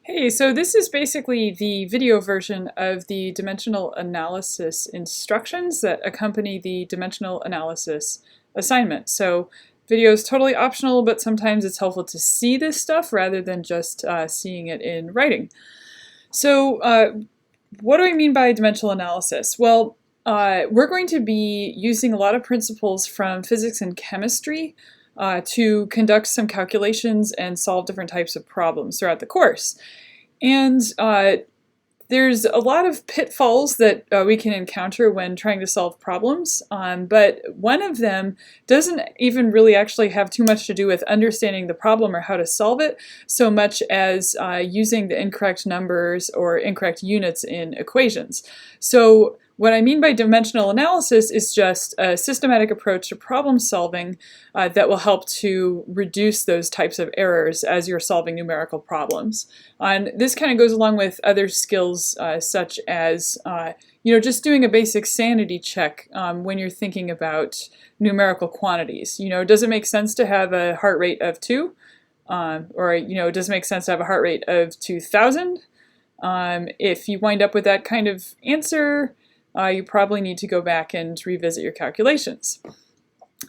Hey, so this is basically the video version of the dimensional analysis instructions that accompany the dimensional analysis assignment. So video is totally optional, but sometimes it's helpful to see this stuff rather than just seeing it in writing. So what do I mean by dimensional analysis? Well, we're going to be using a lot of principles from physics and chemistry to conduct some calculations and solve different types of problems throughout the course. And there's a lot of pitfalls that we can encounter when trying to solve problems, but one of them doesn't even really actually have too much to do with understanding the problem or how to solve it, so much as using the incorrect numbers or incorrect units in equations. So what I mean by dimensional analysis is just a systematic approach to problem solving that will help to reduce those types of errors as you're solving numerical problems. And this kind of goes along with other skills such as just doing a basic sanity check when you're thinking about numerical quantities. Does it make sense to have a heart rate of 2? Or does it make sense to have a heart rate of 2,000? If you wind up with that kind of answer, you probably need to go back and revisit your calculations.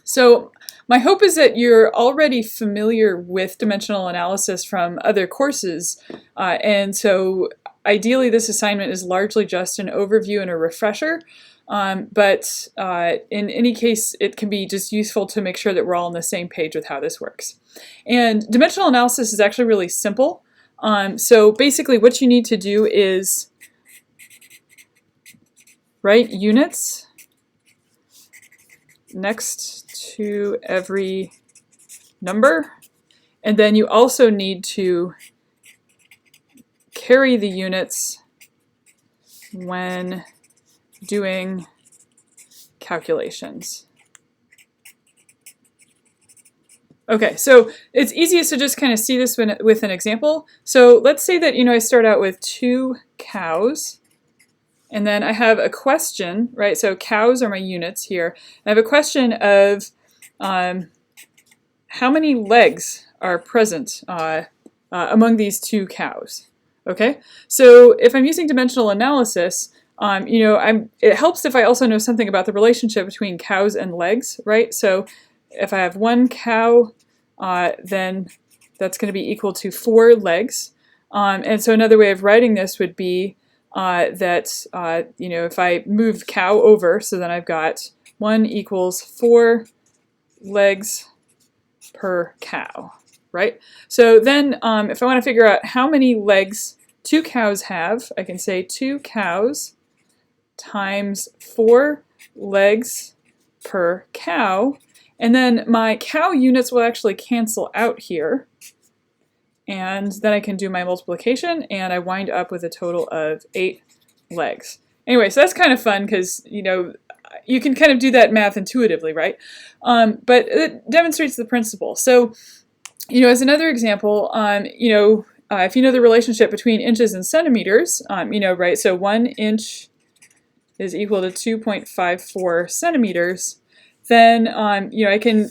So my hope is that you're already familiar with dimensional analysis from other courses, and so ideally this assignment is largely just an overview and a refresher, but in any case it can be just useful to make sure that we're all on the same page with how this works. And dimensional analysis is actually really simple. So basically what you need to do is write units next to every number, and then you also need to carry the units when doing calculations. Okay, so it's easiest to just kind of see this with an example. So let's say that I start out with 2 cows. And then I have a question, right? So cows are my units here. I have a question of how many legs are present among these 2 cows. Okay, so if I'm using dimensional analysis, it helps if I also know something about the relationship between cows and legs, right? So if I have 1 cow, then that's going to be equal to 4 legs. And so another way of writing this would be that if I move cow over, so then I've got 1 equals 4 legs per cow, right? So then if I want to figure out how many legs 2 cows have, I can say 2 cows times 4 legs per cow, and then my cow units will actually cancel out here. And then I can do my multiplication, and I wind up with a total of 8 legs. Anyway, so that's kind of fun because, you can kind of do that math intuitively, right? But it demonstrates the principle. So, as another example, if you know the relationship between inches and centimeters, right, so 1 inch is equal to 2.54 centimeters, then, I can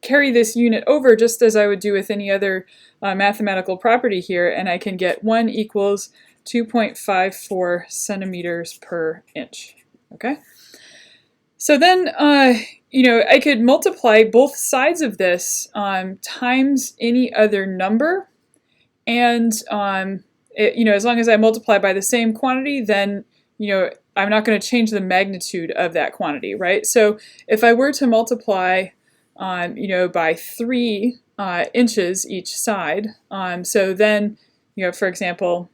carry this unit over just as I would do with any other mathematical property here, and I can get 1 equals 2.54 centimeters per inch. Okay? So then, I could multiply both sides of this times any other number, and as long as I multiply by the same quantity, then I'm not going to change the magnitude of that quantity, right? So if I were to multiply by 3 inches each side. So then, for example,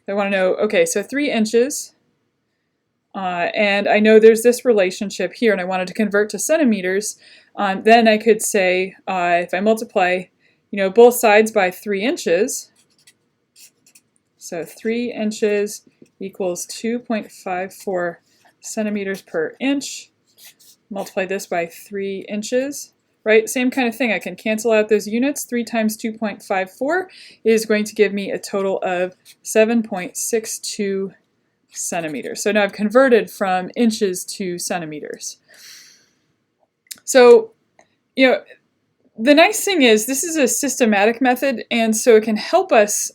I want to know, okay, so 3 inches, and I know there's this relationship here, and I wanted to convert to centimeters. Then I could say, if I multiply, both sides by 3 inches, so 3 inches equals 2.54 centimeters per inch. Multiply this by 3 inches, right? Same kind of thing. I can cancel out those units. 3 times 2.54 is going to give me a total of 7.62 centimeters. So now I've converted from inches to centimeters. So, the nice thing is this is a systematic method, and so it can help us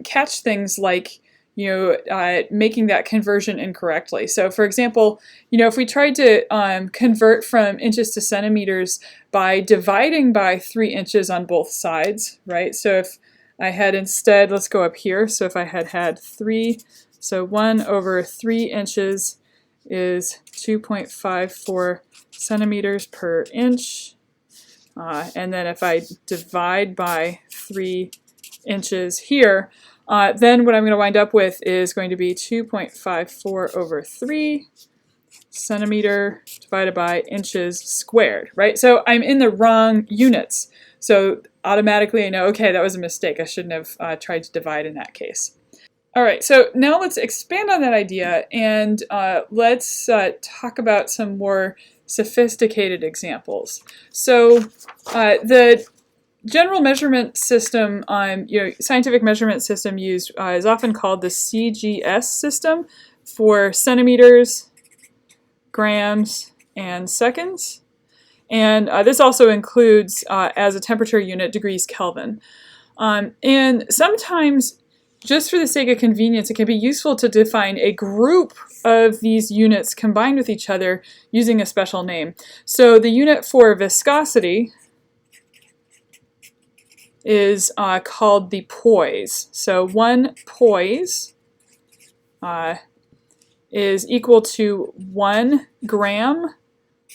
catch things like, making that conversion incorrectly. So for example, if we tried to convert from inches to centimeters by dividing by 3 inches on both sides, right? So if I had instead, let's go up here, so if I had 3, so 1 over 3 inches is 2.54 centimeters per inch. And then if I divide by 3 inches here, then what I'm going to wind up with is going to be 2.54 over 3 centimeter divided by inches squared, right? So I'm in the wrong units. So automatically I know, okay, that was a mistake. I shouldn't have tried to divide in that case. All right, so now let's expand on that idea and let's talk about some more sophisticated examples. So the general measurement system, scientific measurement system used is often called the CGS system for centimeters, grams, and seconds. And this also includes, as a temperature unit, degrees Kelvin. And sometimes, just for the sake of convenience, it can be useful to define a group of these units combined with each other using a special name. So the unit for viscosity is called the poise. So 1 poise is equal to 1 gram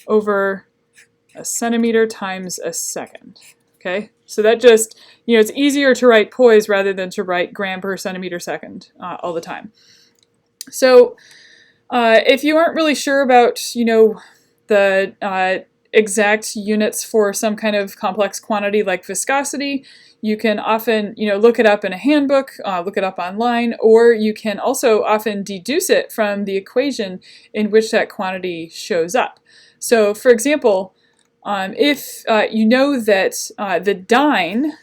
over a centimeter times a second. Okay, so that just, it's easier to write poise rather than to write gram per centimeter second all the time. So if you aren't really sure about, the exact units for some kind of complex quantity like viscosity, you can often, look it up in a handbook, look it up online, or you can also often deduce it from the equation in which that quantity shows up. So for example, if you know that the dyne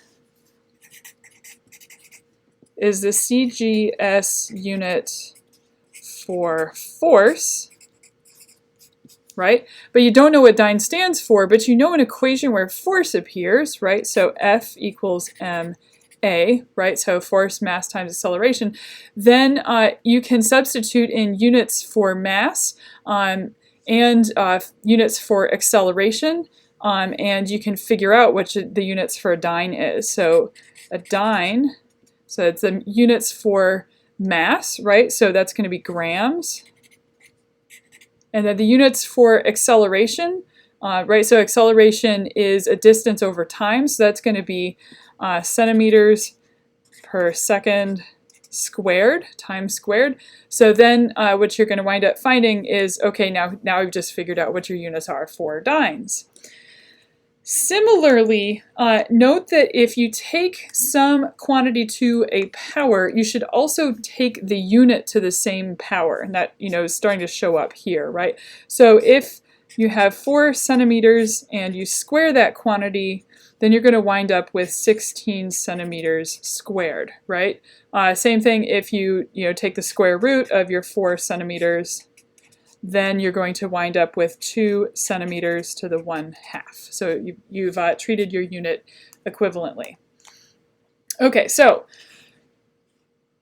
is the CGS unit for force, right? But you don't know what dyne stands for, but you know an equation where force appears, right? So F equals ma, right? So force, mass times acceleration. Then you can substitute in units for mass and units for acceleration, and you can figure out which the units for a dyne is. So a dyne, so it's the units for mass, right? So that's going to be grams. And then the units for acceleration, right? So acceleration is a distance over time, so that's going to be centimeters per second squared, time squared. So then what you're going to wind up finding is, okay, now we've just figured out what your units are for dynes. Similarly, note that if you take some quantity to a power, you should also take the unit to the same power, and that is starting to show up here, right? So if you have 4 centimeters and you square that quantity, then you're going to wind up with 16 centimeters squared, right? Same thing if you take the square root of your 4 centimeters, then you're going to wind up with 2 centimeters to the 1/2. So you've treated your unit equivalently. Okay, so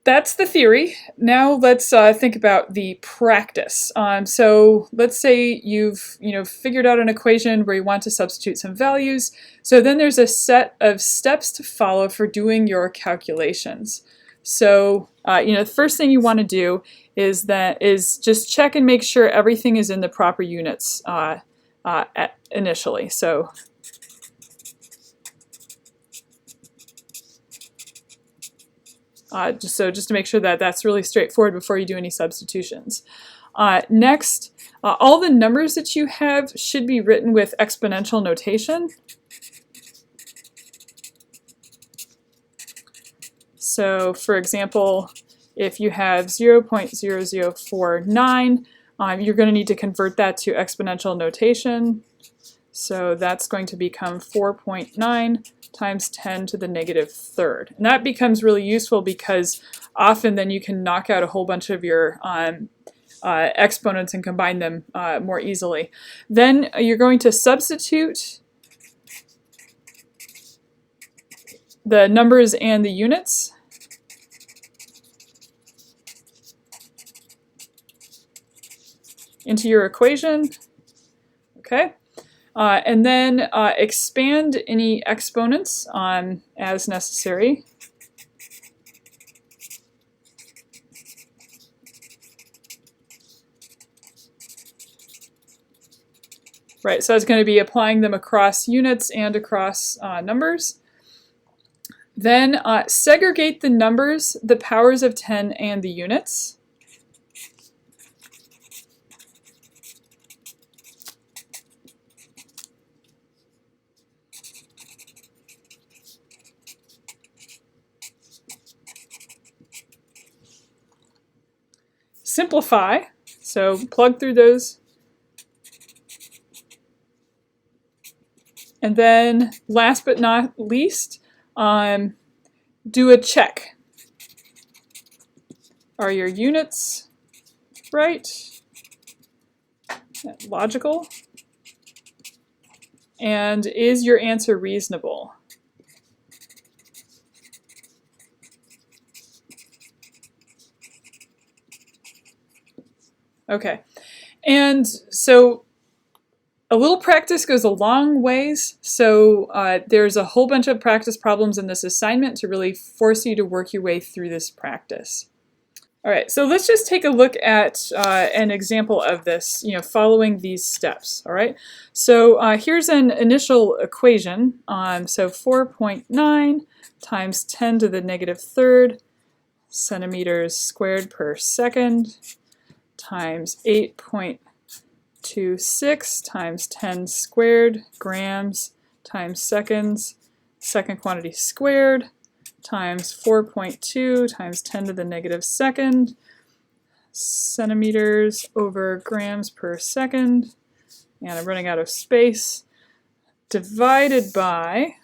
that's the theory. Now let's think about the practice. So let's say you've figured out an equation where you want to substitute some values. So then there's a set of steps to follow for doing your calculations. So the first thing you want to do is just check and make sure everything is in the proper units initially. So just to make sure that that's really straightforward before you do any substitutions. Next, all the numbers that you have should be written with exponential notation. So for example, if you have 0.0049, you're going to need to convert that to exponential notation. So that's going to become 4.9 times 10 to the negative third. And that becomes really useful because often then you can knock out a whole bunch of your exponents and combine them more easily. Then you're going to substitute the numbers and the units. Into your equation, okay? And then expand any exponents as necessary. Right, so it's going to be applying them across units and across numbers. Then segregate the numbers, the powers of 10, and the units. Simplify, so plug through those. And then last but not least, do a check. Are your units right? Logical? And is your answer reasonable? Okay, and so a little practice goes a long ways, so there's a whole bunch of practice problems in this assignment to really force you to work your way through this practice. All right, so let's just take a look at an example of this, following these steps, all right? So here's an initial equation. So 4.9 times 10 to the negative third centimeters squared per second times 8.26 times 10 squared grams times seconds, second quantity squared, times 4.2 times 10 to the negative second centimeters over grams per second, and I'm running out of space, divided by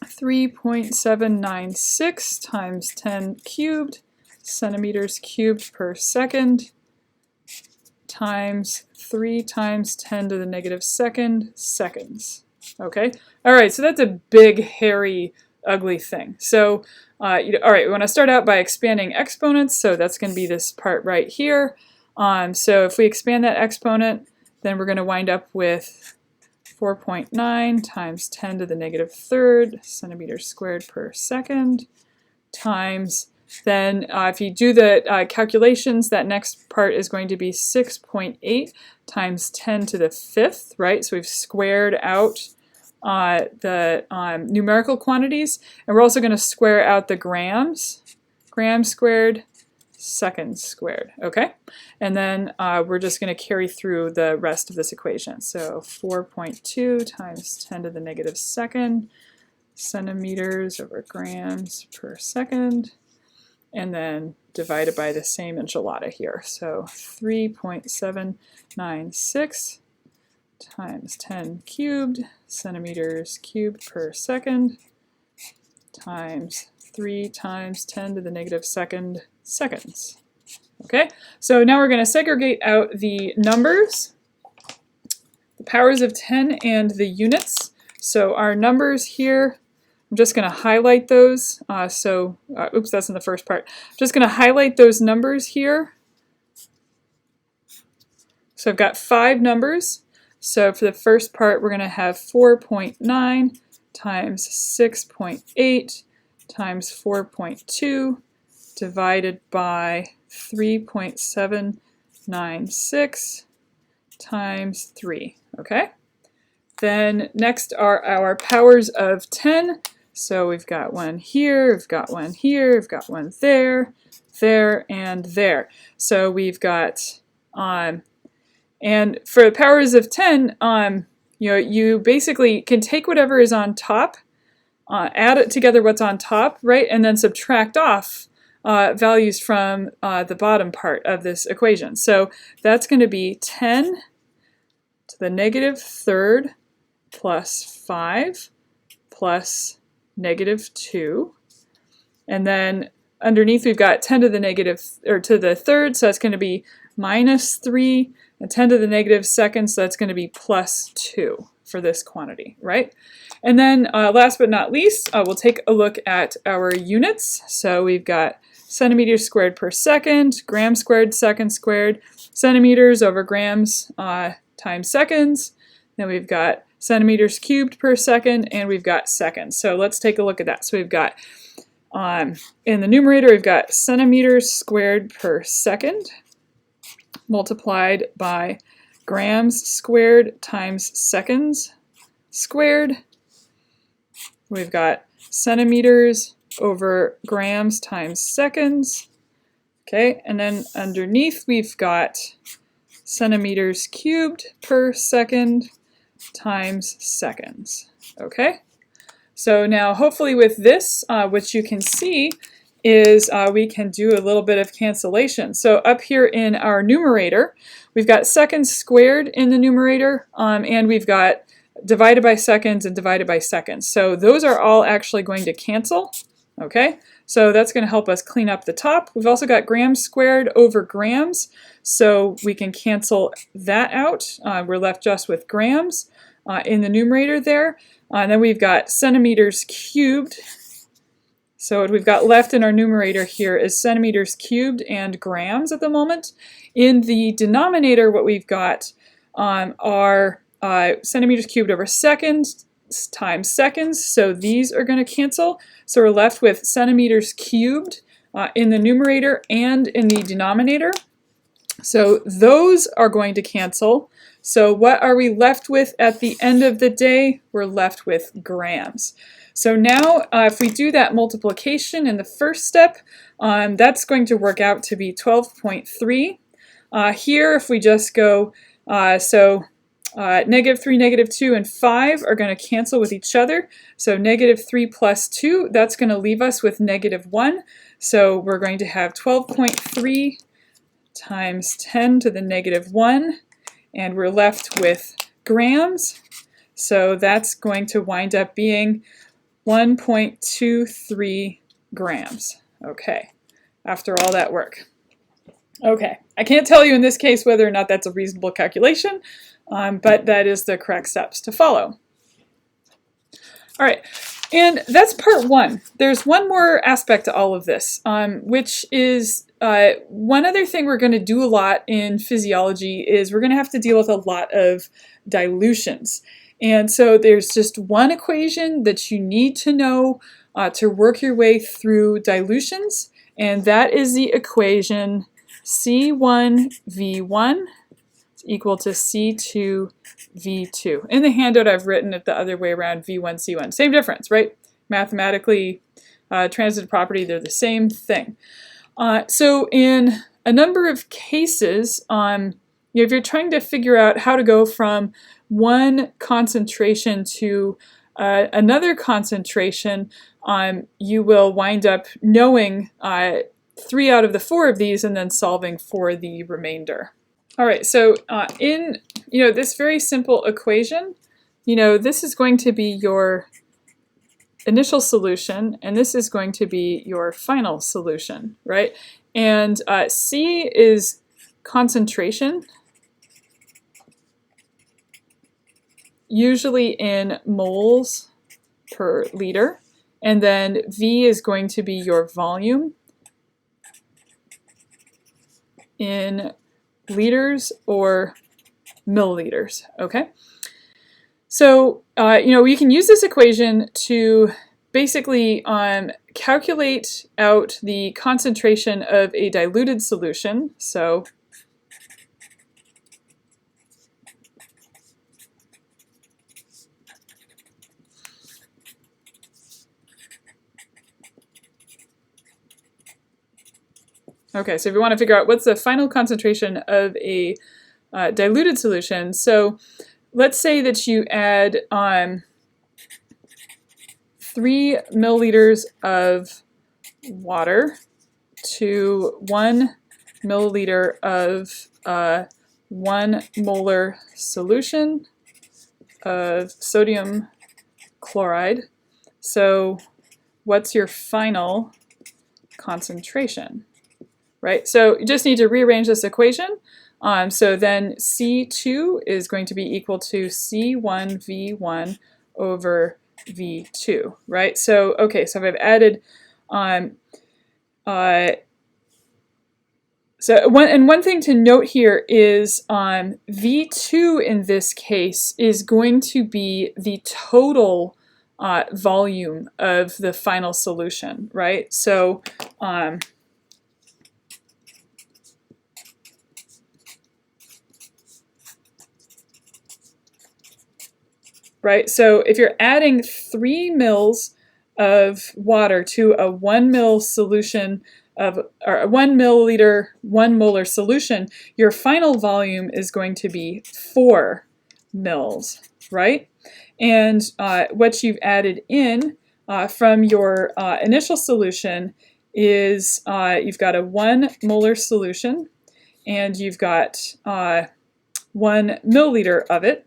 3.796 times 10 cubed centimeters cubed per second times 3 times 10 to the negative second seconds. Okay? All right, so that's a big, hairy, ugly thing. So, all right, we want to start out by expanding exponents, so that's going to be this part right here. So if we expand that exponent, then we're going to wind up with 4.9 times 10 to the negative third centimeters squared per second times, then if you do the calculations, that next part is going to be 6.8 times 10 to the fifth, right? So we've squared out the numerical quantities, and we're also going to square out the grams, grams squared, seconds squared, okay? And then we're just going to carry through the rest of this equation. So 4.2 times 10 to the negative second centimeters over grams per second, and then divided by the same enchilada here. So 3.796 times 10 cubed centimeters cubed per second times 3 times 10 to the negative second seconds. Okay, so now we're going to segregate out the numbers, the powers of 10, and the units. So our numbers here, I'm just going to highlight those. Oops, that's in the first part. I'm just going to highlight those numbers here. So I've got 5 numbers. So for the first part, we're going to have 4.9 times 6.8 times 4.2 divided by 3.796 times 3, okay? Then next are our powers of 10. So we've got one here, we've got one here, we've got one there, there, and there. So we've got, and for the powers of 10, you basically can take whatever is on top, add it together what's on top, right, and then subtract off values from the bottom part of this equation. So that's going to be 10 to the negative third plus 5 plus negative 2. And then underneath we've got 10 to the negative, or to the third, so that's going to be minus 3, and 10 to the negative second, so that's going to be plus 2 for this quantity, right? And then last but not least, we'll take a look at our units. So we've got centimeters squared per second, grams squared, seconds squared, centimeters over grams times seconds. Then we've got centimeters cubed per second, and we've got seconds. So let's take a look at that. So we've got, in the numerator, we've got centimeters squared per second multiplied by grams squared times seconds squared. We've got centimeters over grams times seconds. Okay, and then underneath we've got centimeters cubed per second times seconds. Okay, so now hopefully with this, what you can see is we can do a little bit of cancellation. So up here in our numerator, we've got seconds squared in the numerator, and we've got divided by seconds and divided by seconds. So those are all actually going to cancel. Okay, so that's going to help us clean up the top. We've also got grams squared over grams, so we can cancel that out. We're left just with grams in the numerator there. And then we've got centimeters cubed. So what we've got left in our numerator here is centimeters cubed and grams at the moment. In the denominator, what we've got are centimeters cubed over seconds times seconds, so these are going to cancel. So we're left with centimeters cubed in the numerator and in the denominator. So those are going to cancel. So what are we left with at the end of the day? We're left with grams. So now if we do that multiplication in the first step, that's going to work out to be 12.3. Here, if we just go, -3, -2, and 5 are going to cancel with each other. So -3 plus 2, that's going to leave us with -1. So we're going to have 12.3 times 10 to the -1, and we're left with grams. So that's going to wind up being 1.23 grams. Okay, after all that work. Okay, I can't tell you in this case whether or not that's a reasonable calculation, but that is the correct steps to follow. All right, and that's part one. There's one more aspect to all of this, which is one other thing we're going to do a lot in physiology is we're going to have to deal with a lot of dilutions. And so there's just one equation that you need to know to work your way through dilutions, and that is the equation C1V1 equal to C2V2. In the handout I've written it the other way around, V1C1. Same difference, right? Mathematically, transitive property, they're the same thing. So in a number of cases, if you're trying to figure out how to go from one concentration to another concentration, you will wind up knowing 3 out of the 4 of these and then solving for the remainder. All right, so in this very simple equation, this is going to be your initial solution, and this is going to be your final solution, right? And C is concentration, usually in moles per liter, and then V is going to be your volume in liters or milliliters, okay? So, we can use this equation to basically calculate out the concentration of a diluted solution. So, okay, so if you want to figure out what's the final concentration of a diluted solution, so let's say that you add 3 milliliters of water to 1 milliliter of 1 molar solution of sodium chloride. So what's your final concentration? Right, so you just need to rearrange this equation. So then C2 is going to be equal to C1V1 over V2, right? So, okay, so I've added, one thing to note here is V2 in this case is going to be the total volume of the final solution, right? So, right? So if you're adding 3 mils of water to a 1 mil solution of, or a 1 milliliter, 1 molar solution, your final volume is going to be 4 mils, right? And what you've added in from your initial solution is you've got a 1 molar solution, and you've got 1 milliliter of it,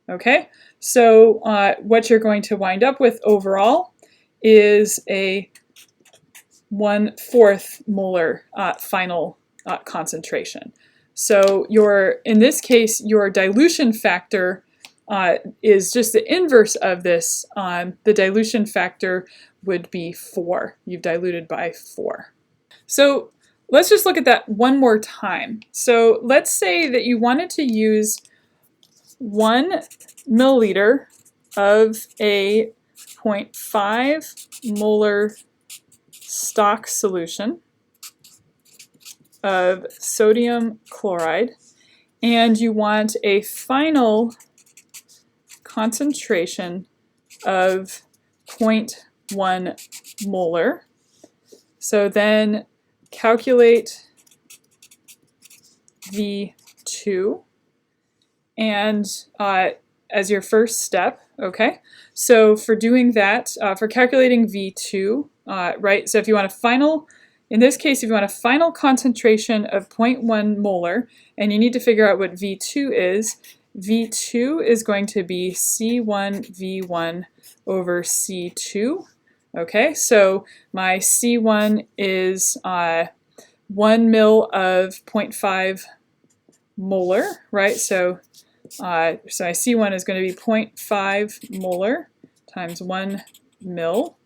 okay? So what you're going to wind up with overall is a 1/4 molar final concentration. So in this case, your dilution factor is just the inverse of this. The dilution factor would be 4. You've diluted by 4. So let's just look at that one more time. So let's say that you wanted to use 1 milliliter of a 0.5 molar stock solution of sodium chloride, and you want a final concentration of 0.1 molar. So then calculate V2 and as your first step, okay? So for doing that, for calculating V2, right, so if you want a final, in this case, if you want a final concentration of 0.1 molar, and you need to figure out what V2 is going to be C1V1 over C2, okay? So my C1 is 1 mil of 0.5 molar, right? So my C1 is going to be 0.5 molar times 1 mil.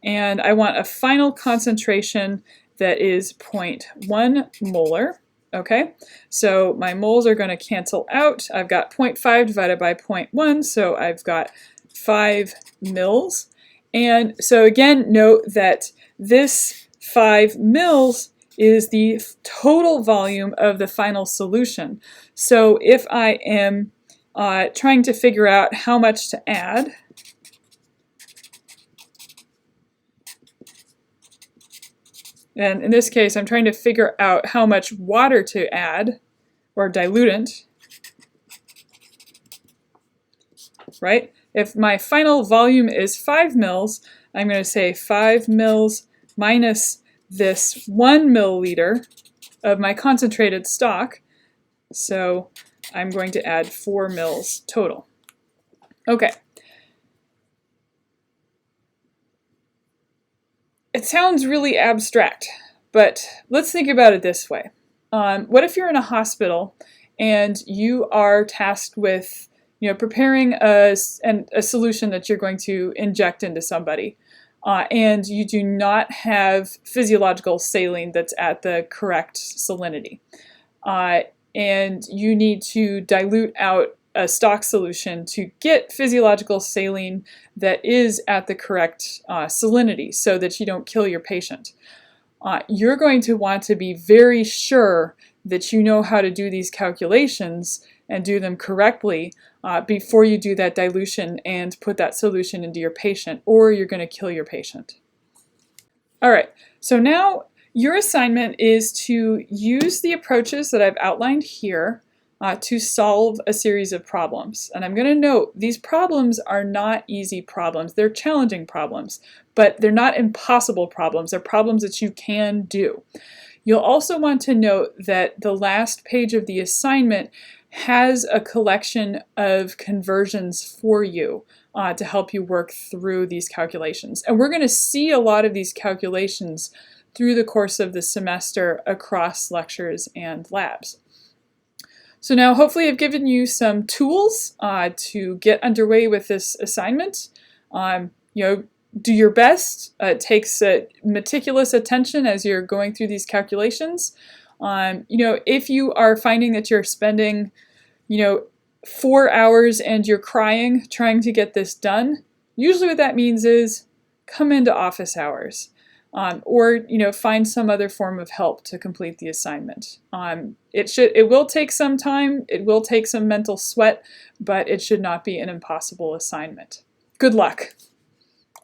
And I want a final concentration that is 0.1 molar. Okay, so my moles are going to cancel out. I've got 0.5 divided by 0.1, so I've got 5 mils. And so again, note that this 5 mils is the total volume of the final solution. So if I am trying to figure out how much to add, and in this case I'm trying to figure out how much water to add, or diluent, right? If my final volume is 5 mils, I'm going to say 5 mils minus this 1 milliliter of my concentrated stock, so I'm going to add 4 mils total. Okay. It sounds really abstract, but let's think about it this way. What if you're in a hospital and you are tasked with, preparing a solution that you're going to inject into somebody, and you do not have physiological saline that's at the correct salinity, and you need to dilute out a stock solution to get physiological saline that is at the correct salinity so that you don't kill your patient. You're going to want to be very sure that you know how to do these calculations and do them correctly before you do that dilution and put that solution into your patient, or you're going to kill your patient. All right, so now your assignment is to use the approaches that I've outlined here to solve a series of problems. And I'm going to note these problems are not easy problems. They're challenging problems, but they're not impossible problems. They're problems that you can do. You'll also want to note that the last page of the assignment has a collection of conversions for you to help you work through these calculations. And we're going to see a lot of these calculations through the course of the semester across lectures and labs. So now hopefully I've given you some tools to get underway with this assignment. You know, do your best. It takes meticulous attention as you're going through these calculations. You know, if you are finding that you're spending, you know, 4 hours and you're crying trying to get this done, usually what that means is come into office hours. Or, you know, find some other form of help to complete the assignment. It will take some time, it will take some mental sweat, but it should not be an impossible assignment. Good luck.